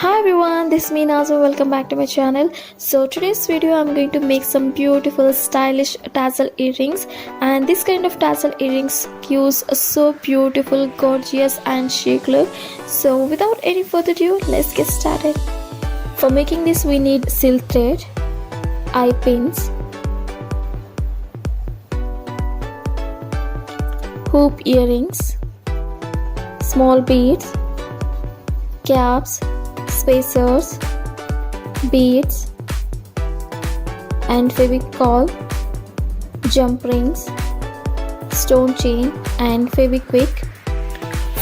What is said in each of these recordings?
Hi everyone, this is me Nazo. Welcome back to my channel. So today's video I'm going to make some beautiful stylish tassel earrings, and this kind of tassel earrings gives a so beautiful, gorgeous and chic look. So without any further ado, let's get started. For making this we need silk thread, eye pins, hoop earrings, small beads, caps, spacers, beads and fevicol, jump rings, stone chain and feviquick.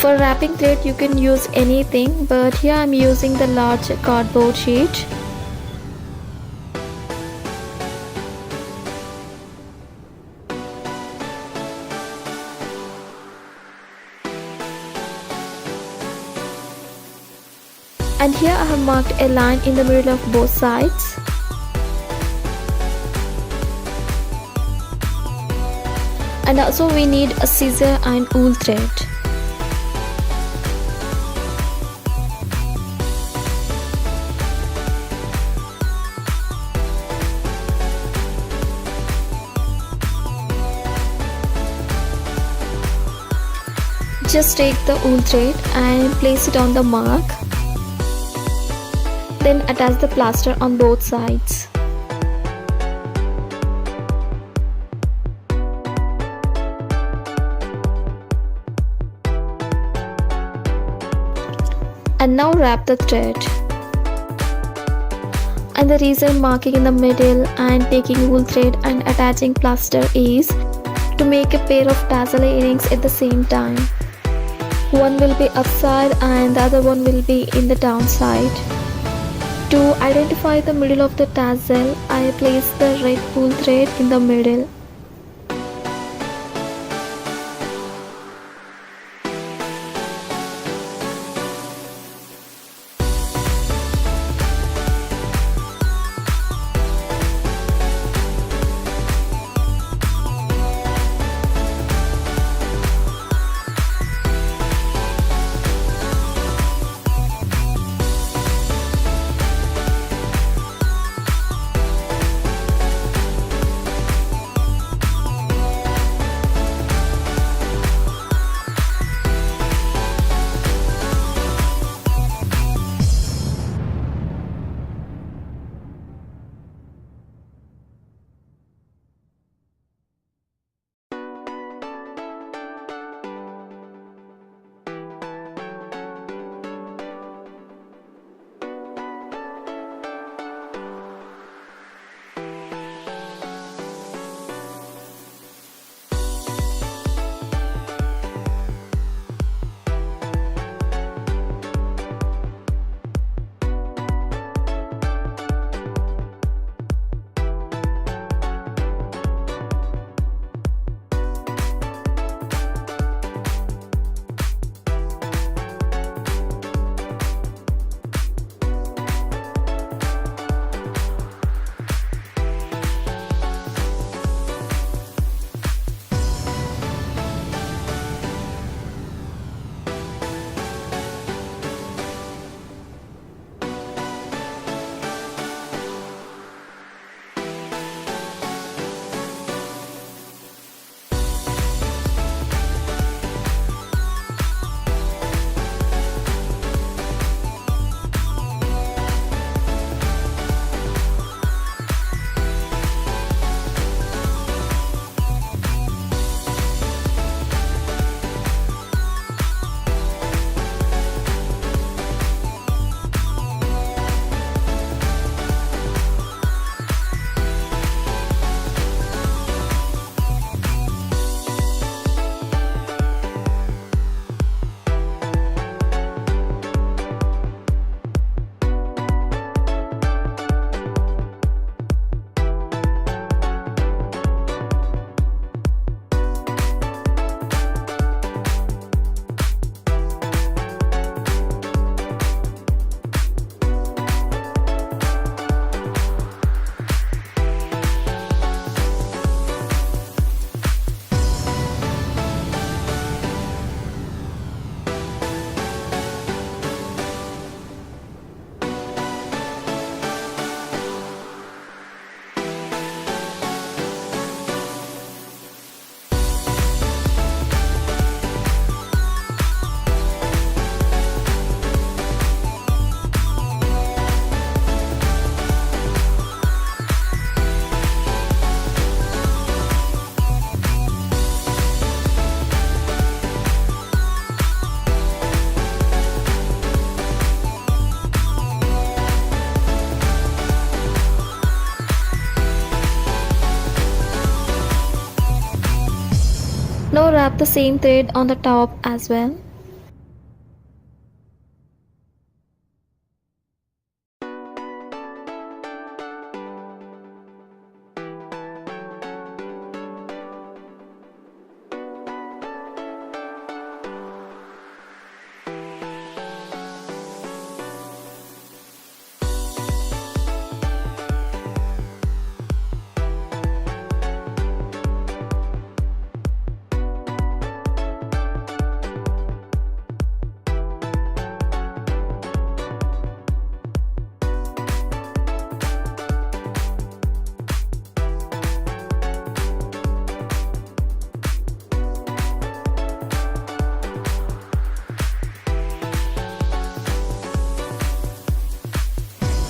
For wrapping thread you can use anything, but here I am using the large cardboard sheet. And here I have marked a line in the middle of both sides. And also we need a scissor and wool thread. Just take the wool thread and place it on the mark. Then attach the plaster on both sides. And now wrap the thread. And the reason marking in the middle and taking wool thread and attaching plaster is to make a pair of tassel earrings at the same time. One will be upside and the other one will be in the downside. To identify the middle of the tassel, I place the red wool thread in the middle. wrap the same thread on the top as well.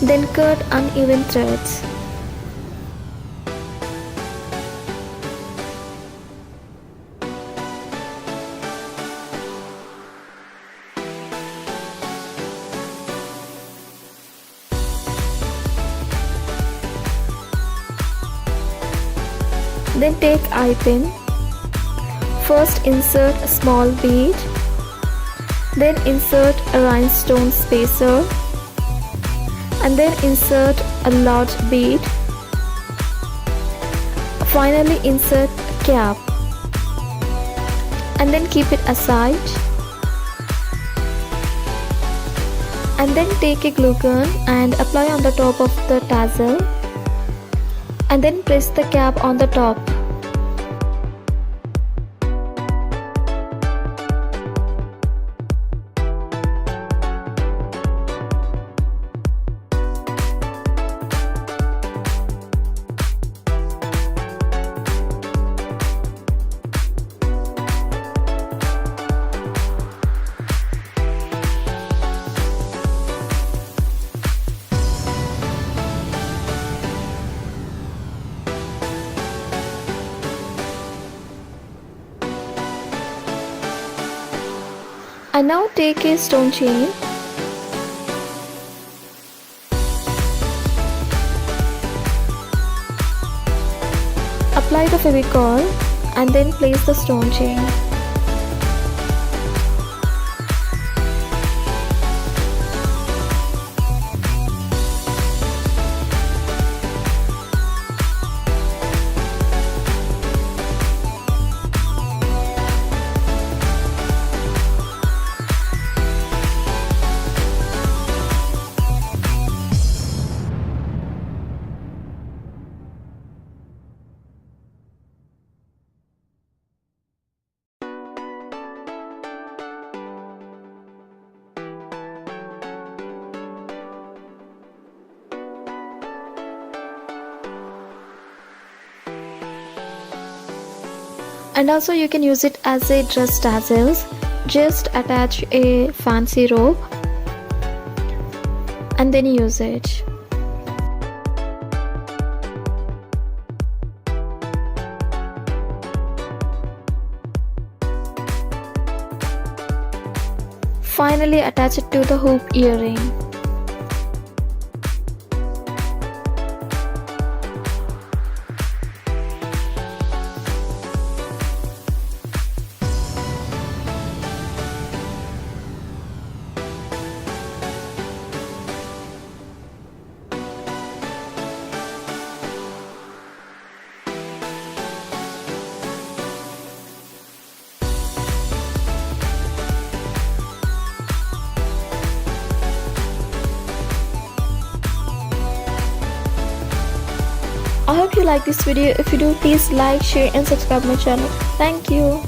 Then cut uneven threads. Then take eye pin. First insert a small bead. Then insert a rhinestone spacer. And then insert a large bead. Finally insert a cap and then keep it aside, and then take a glue gun and apply on the top of the tassel and then press the cap on the top. And now take a stone chain, apply the Fevicol and then place the stone chain. And also you can use it as a dress tassels. Just attach a fancy rope and then use it. Finally attach it to the hoop earring. I hope you like this video. If you do, please like, share and subscribe my channel. Thank you.